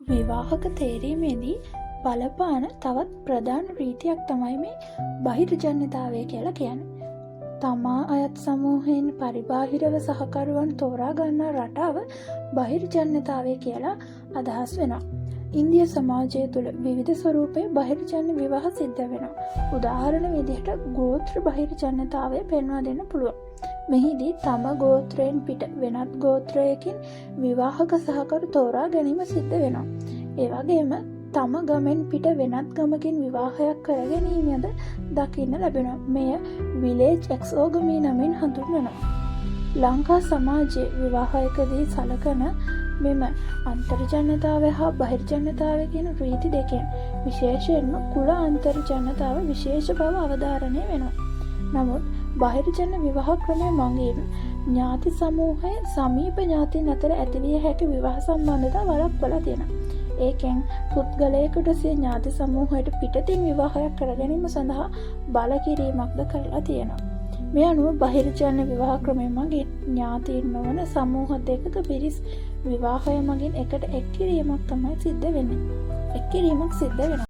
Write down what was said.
විවාහක තේරීමේදී බලපාන තවත් ප්‍රධාන රීතියක් තමයි මේ බහිර්ජන්‍යතාවය කියලා කියන්නේ. තමා අයත් සමූහයෙන් පරිබාහිරව සහකරුවන් තෝරා ගන්නා රටාව බහිර්ජන්‍යතාවය කියලා අදහස් වෙනවා. ඉන්දිය සමාජය තුළ විවිධ ස්වරූපයේ බහිර්ජන්‍ය විවාහ සිද්ධ වෙනවා. උදාහරණ විදිහට ගෝත්‍ර බහිර්ජන්‍යතාවය පෙන්වා දෙන්න පුළුවන්. මෙහිදී තම ගෝත්‍රයෙන් පිට වෙනත් ගෝත්‍රයකින් විවාහක සහකරු තෝරා ගැනීම සිද්ධ වෙනවා. ඒ වගේම තම ගමෙන් පිට වෙනත් ගමකින් විවාහයක් කර ගැනීමද දකින්න ලැබෙනවා. මෙය විලේජ් එක්සෝගමී නමින් හඳුන්වනවා. ලංකා සමාජයේ විවාහයකදී සලකන මෙම අන්තර්ජනතාව හා බහිර්ජනතාව කියන රීති දෙකෙන් විශේෂයෙන්ම කුල අන්තර්ජනතාව විශේෂ බව අවධාරණය වෙනවා. නමුත් බහිර්ජන විවාහ ක්‍රමය මගින් ඥාති සමූහය සමීප ඥාතීන් අතර ඇතිවිය හැකි විවාහ සම්බන්ධතා වළක්වලා තියෙනවා. ඒකෙන් පුද්ගලයෙකුට සිය ඥාති සමූහයට පිටතින් විවාහයක් කර ගැනීම සඳහා බල කිරීමක්ද කරලා තියෙනවා. මේ අනුව බහිර්ජන විවාහ ක්‍රමය මගින් ඥාතීන් නොවන සමූහ දෙකක පිරිස් විවාහය මගින් එකට එක් කිරීමක් තමයි සිද්ධ වෙන්නේ. එක් කිරීමක් සිද්ධ වෙනවා.